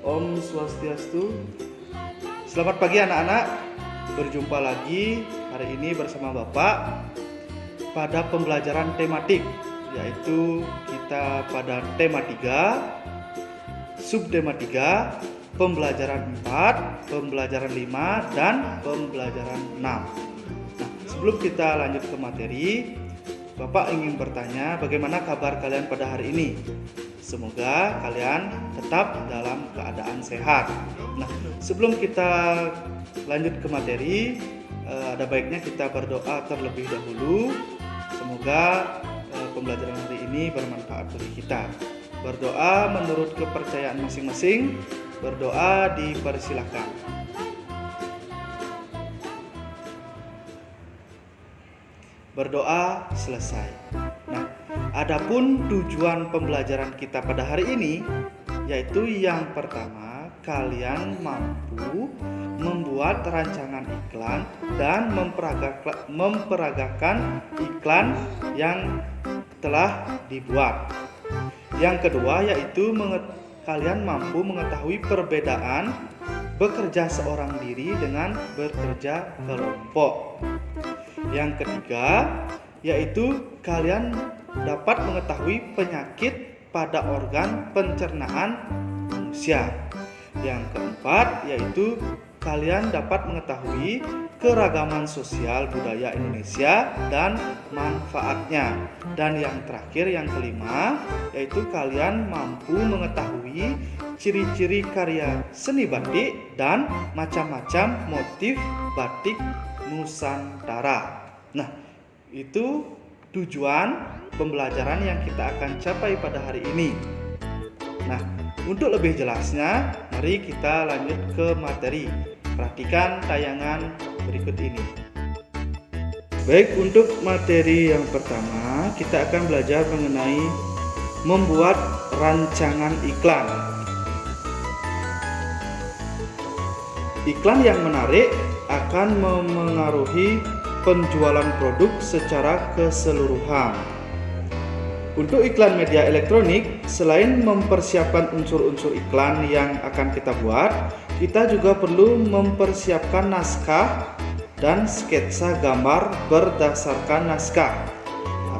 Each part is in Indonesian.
Om Swastiastu. Selamat pagi anak-anak. Berjumpa lagi hari ini bersama Bapak pada pembelajaran tematik, yaitu kita pada tema 3, subtema 3, pembelajaran 4, pembelajaran 5, dan pembelajaran 6. Nah, sebelum kita lanjut ke materi, Bapak ingin bertanya bagaimana kabar kalian pada hari ini. Semoga kalian tetap dalam keadaan sehat. Nah, sebelum kita lanjut ke materi, ada baiknya kita berdoa terlebih dahulu. Semoga pembelajaran hari ini bermanfaat bagi kita. Berdoa menurut kepercayaan masing-masing. Berdoa dipersilakan. Berdoa selesai. Nah, adapun tujuan pembelajaran kita pada hari ini, yaitu yang pertama, kalian mampu membuat rancangan iklan dan memperagakan iklan yang telah dibuat. Yang kedua yaitu kalian mampu mengetahui perbedaan bekerja seorang diri dengan bekerja kelompok. Yang ketiga yaitu kalian dapat mengetahui penyakit pada organ pencernaan manusia. Yang keempat yaitu kalian dapat mengetahui keragaman sosial budaya Indonesia dan manfaatnya. Dan yang terakhir, yang kelima, yaitu kalian mampu mengetahui ciri-ciri karya seni batik dan macam-macam motif batik Nusantara. Nah, itu tujuan pembelajaran yang kita akan capai pada hari ini. Nah, untuk lebih jelasnya, mari kita lanjut ke materi. Perhatikan tayangan berikut ini. Baik, untuk materi yang pertama, kita akan belajar mengenai membuat rancangan iklan. Iklan yang menarik akan memengaruhi penjualan produk secara keseluruhan. Untuk iklan media elektronik, selain mempersiapkan unsur-unsur iklan yang akan kita buat, kita juga perlu mempersiapkan naskah dan sketsa gambar berdasarkan naskah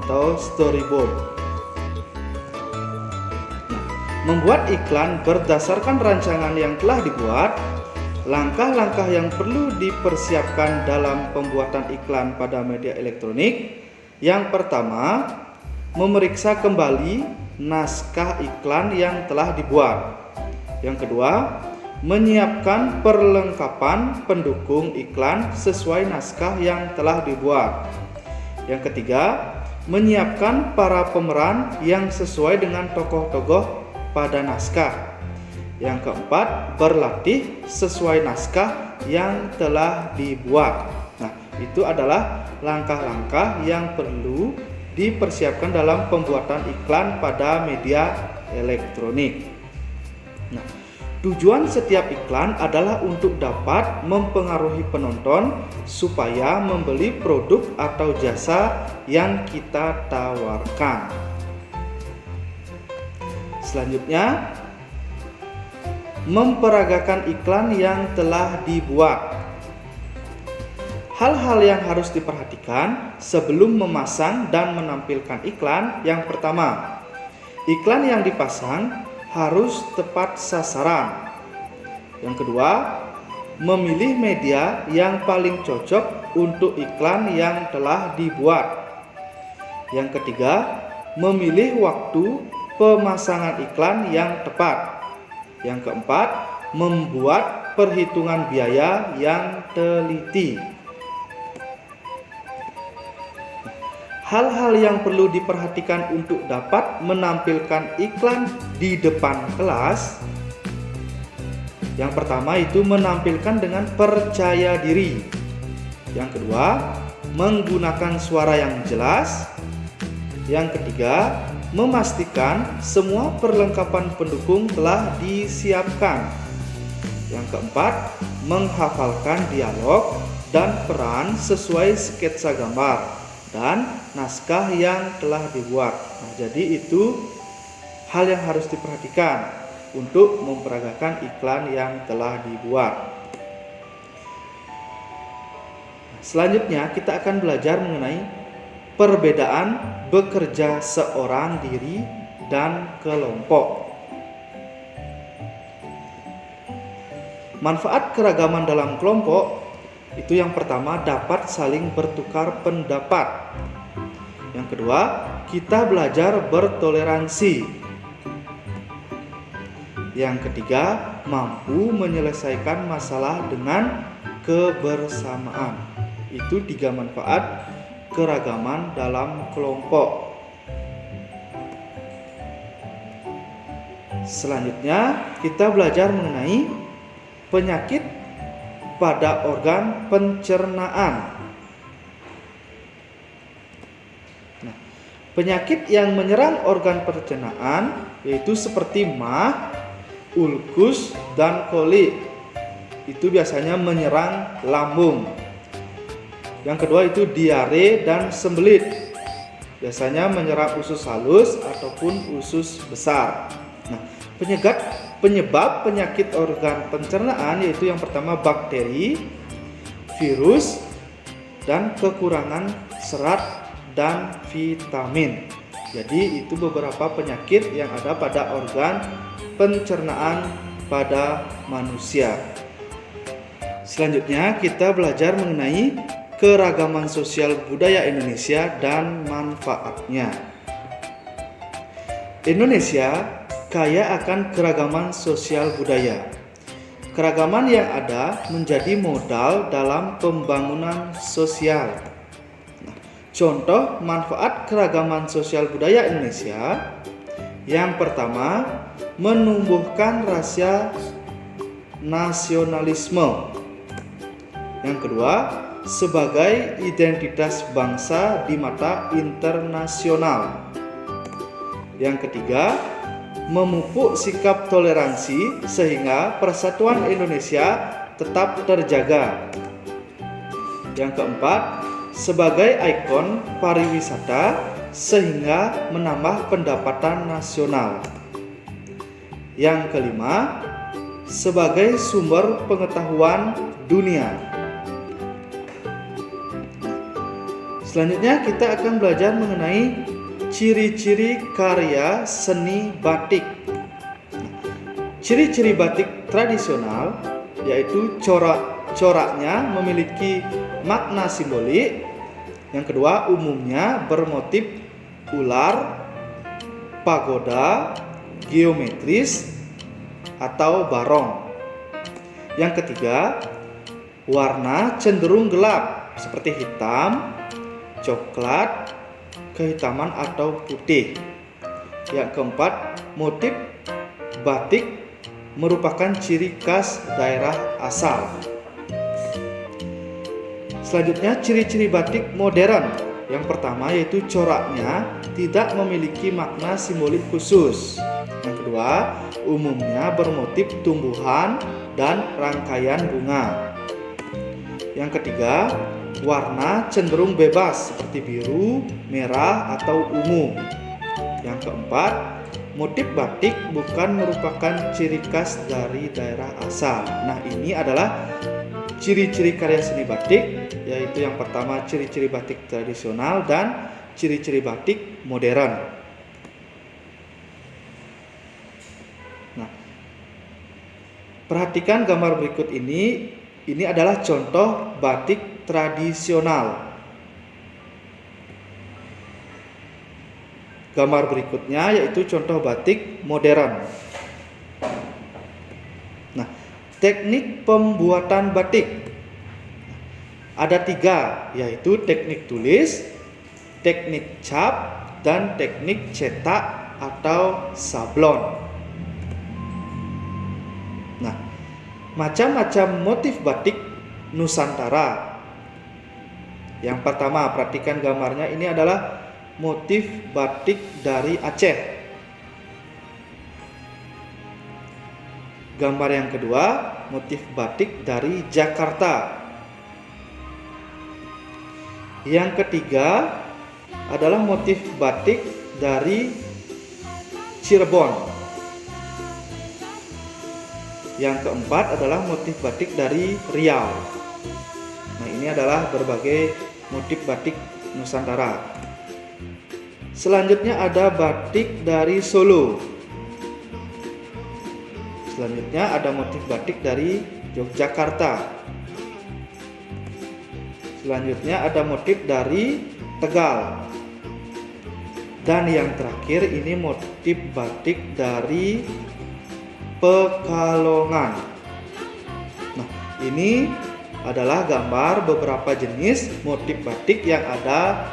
atau storyboard. Membuat iklan berdasarkan rancangan yang telah dibuat. Langkah-langkah yang perlu dipersiapkan dalam pembuatan iklan pada media elektronik. Yang pertama, memeriksa kembali naskah iklan yang telah dibuat. Yang kedua, menyiapkan perlengkapan pendukung iklan sesuai naskah yang telah dibuat. Yang ketiga, menyiapkan para pemeran yang sesuai dengan tokoh-tokoh pada naskah. Yang keempat, berlatih sesuai naskah yang telah dibuat. Nah, itu adalah langkah-langkah yang perlu dipersiapkan dalam pembuatan iklan pada media elektronik. Nah, tujuan setiap iklan adalah untuk dapat mempengaruhi penonton supaya membeli produk atau jasa yang kita tawarkan. Selanjutnya, memperagakan iklan yang telah dibuat. Hal-hal yang harus diperhatikan sebelum memasang dan menampilkan iklan. Yang pertama, iklan yang dipasang harus tepat sasaran. Yang kedua, memilih media yang paling cocok untuk iklan yang telah dibuat. Yang ketiga, memilih waktu pemasangan iklan yang tepat. Yang keempat, membuat perhitungan biaya yang teliti. Hal-hal yang perlu diperhatikan untuk dapat menampilkan iklan di depan kelas. Yang pertama itu menampilkan dengan percaya diri. Yang kedua, menggunakan suara yang jelas. Yang ketiga, memastikan semua perlengkapan pendukung telah disiapkan. Yang keempat, menghafalkan dialog dan peran sesuai sketsa gambar dan naskah yang telah dibuat. Nah, jadi itu hal yang harus diperhatikan. untuk memperagakan iklan yang telah dibuat. Selanjutnya kita akan belajar mengenai perbedaan bekerja seorang diri dan kelompok. Manfaat keragaman dalam kelompok itu yang pertama dapat saling bertukar pendapat. Yang kedua, kita belajar bertoleransi. Yang ketiga, mampu menyelesaikan masalah dengan kebersamaan. Itu 3 manfaat keragaman dalam kelompok. Selanjutnya, kita belajar mengenai penyakit pada organ pencernaan. Nah, penyakit yang menyerang organ pencernaan yaitu seperti MAH, ulkus, dan kolik. Itu biasanya menyerang lambung. Yang kedua itu diare dan sembelit. Biasanya menyerang usus halus ataupun usus besar. Nah, penyebab penyakit organ pencernaan yaitu yang pertama bakteri, virus, dan kekurangan serat dan vitamin. Jadi itu beberapa penyakit yang ada pada organ pencernaan pada manusia. Selanjutnya kita belajar mengenai keragaman sosial budaya Indonesia dan manfaatnya. Indonesia kaya akan keragaman sosial budaya. Keragaman yang ada menjadi modal dalam pembangunan sosial. Contoh manfaat keragaman sosial budaya Indonesia. Yang pertama, menumbuhkan rasa nasionalisme. Yang kedua, sebagai identitas bangsa di mata internasional. Yang ketiga, memupuk sikap toleransi sehingga persatuan Indonesia tetap terjaga. Yang keempat, sebagai ikon pariwisata sehingga menambah pendapatan nasional. Yang kelima, sebagai sumber pengetahuan dunia. Selanjutnya kita akan belajar mengenai ciri-ciri karya seni batik. Ciri-ciri batik tradisional yaitu coraknya memiliki makna simbolik. Yang kedua, umumnya bermotif ular, pagoda, geometris, atau barong. Yang ketiga, warna cenderung gelap seperti hitam, coklat, kehitaman atau putih. Yang keempat, motif batik merupakan ciri khas daerah asal. Selanjutnya, ciri-ciri batik modern. Yang pertama yaitu coraknya tidak memiliki makna simbolik khusus. Yang kedua, umumnya bermotif tumbuhan dan rangkaian bunga. Yang ketiga, warna cenderung bebas seperti biru, merah, atau ungu. Yang keempat, motif batik bukan merupakan ciri khas dari daerah asal. Nah, ini adalah ciri-ciri karya seni batik, yaitu yang pertama ciri-ciri batik tradisional dan ciri-ciri batik modern. Nah, perhatikan gambar berikut ini. Ini adalah contoh batik tradisional. Gambar berikutnya yaitu contoh batik modern. Nah, teknik pembuatan batik ada 3, yaitu teknik tulis, teknik cap, dan teknik cetak atau sablon. Nah, macam-macam motif batik Nusantara. Yang pertama, perhatikan gambarnya, ini adalah motif batik dari Aceh. Gambar yang kedua, motif batik dari Jakarta. Yang ketiga adalah motif batik dari Cirebon. Yang keempat adalah motif batik dari Riau. Nah, ini adalah berbagai motif batik Nusantara. Selanjutnya ada batik dari Solo. Selanjutnya ada motif batik dari Yogyakarta. Selanjutnya ada motif dari Tegal. Dan yang terakhir ini motif batik dari Pekalongan. Nah, ini adalah gambar beberapa jenis motif batik yang ada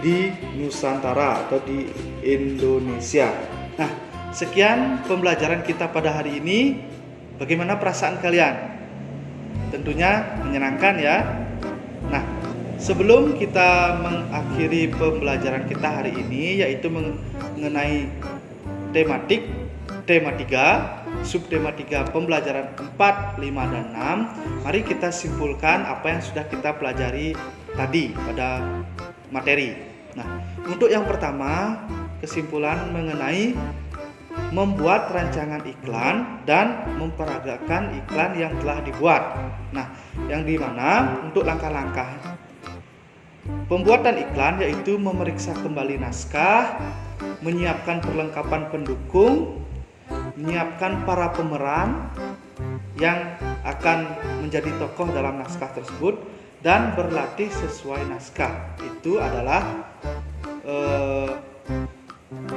di Nusantara atau di Indonesia. Nah, sekian pembelajaran kita pada hari ini. Bagaimana perasaan kalian? Tentunya menyenangkan ya. Nah, sebelum kita mengakhiri pembelajaran kita hari ini, yaitu mengenai tematik tema 3, subtema 3 pembelajaran 4, 5, dan 6, mari kita simpulkan apa yang sudah kita pelajari tadi pada materi. Nah, untuk yang pertama, kesimpulan mengenai membuat rancangan iklan dan memperagakan iklan yang telah dibuat. Nah, yang dimana untuk langkah-langkah pembuatan iklan yaitu memeriksa kembali naskah, menyiapkan perlengkapan pendukung, menyiapkan para pemeran yang akan menjadi tokoh dalam naskah tersebut, dan berlatih sesuai naskah. Itu adalah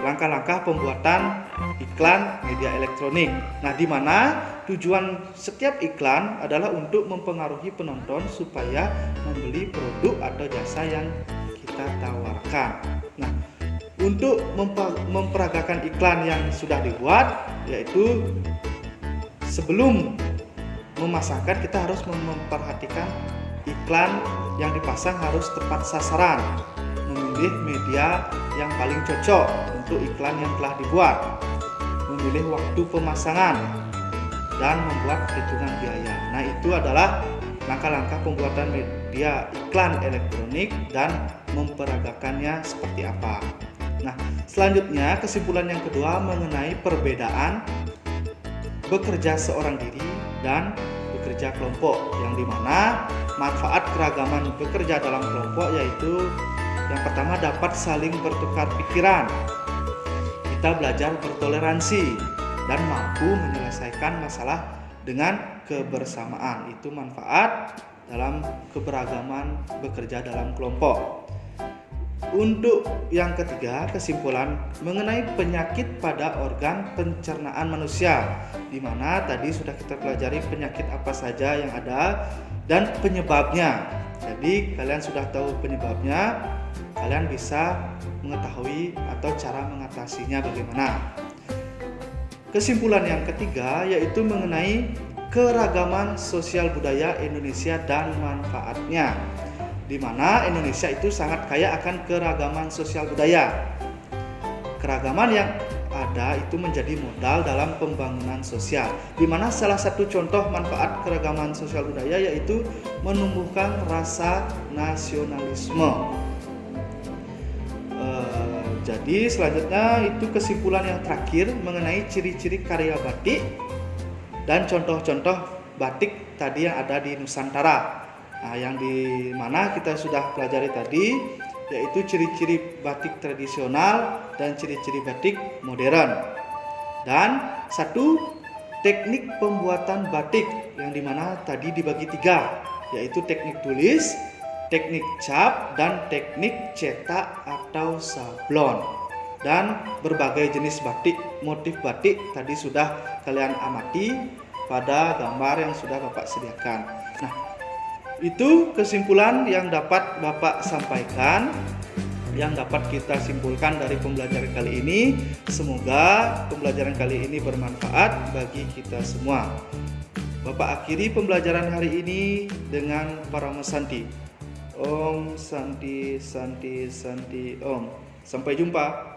langkah-langkah pembuatan iklan media elektronik. Nah, di mana tujuan setiap iklan adalah untuk mempengaruhi penonton supaya membeli produk atau jasa yang kita tawarkan. Nah, untuk memperagakan iklan yang sudah dibuat, yaitu sebelum memasangkan kita harus memperhatikan iklan yang dipasang harus tepat sasaran, memilih media yang paling cocok untuk iklan yang telah dibuat, memilih waktu pemasangan, dan membuat perhitungan biaya. Nah, itu adalah langkah-langkah pembuatan media iklan elektronik dan memperagakannya seperti apa. Nah, selanjutnya kesimpulan yang kedua mengenai perbedaan bekerja seorang diri dan bekerja kelompok, yang dimana manfaat keragaman bekerja dalam kelompok yaitu yang pertama dapat saling bertukar pikiran, kita belajar bertoleransi dan mampu menyelesaikan masalah dengan kebersamaan. Itu manfaat dalam keberagaman bekerja dalam kelompok. Untuk yang ketiga, kesimpulan mengenai penyakit pada organ pencernaan manusia, di mana tadi sudah kita pelajari penyakit apa saja yang ada dan penyebabnya. Jadi kalian sudah tahu penyebabnya, kalian bisa mengetahui atau cara mengatasinya bagaimana. Kesimpulan yang ketiga yaitu mengenai keragaman sosial budaya Indonesia dan manfaatnya, di mana Indonesia itu sangat kaya akan keragaman sosial budaya. Keragaman yang ada itu menjadi modal dalam pembangunan sosial, di mana salah satu contoh manfaat keragaman sosial budaya yaitu menumbuhkan rasa nasionalisme. Jadi selanjutnya itu kesimpulan yang terakhir mengenai ciri-ciri karya batik dan contoh-contoh batik tadi yang ada di Nusantara. Nah, yang di mana kita sudah pelajari tadi yaitu ciri-ciri batik tradisional dan ciri-ciri batik modern. Dan satu, teknik pembuatan batik yang dimana tadi dibagi 3, yaitu teknik tulis, teknik cap, dan teknik cetak atau sablon. Dan berbagai jenis batik, motif batik tadi sudah kalian amati pada gambar yang sudah Bapak sediakan. Nah, itu kesimpulan yang dapat Bapak sampaikan, yang dapat kita simpulkan dari pembelajaran kali ini. Semoga pembelajaran kali ini bermanfaat bagi kita semua. Bapak akhiri pembelajaran hari ini dengan Parama Santi. Om Santi Santi Santi Om. Sampai jumpa.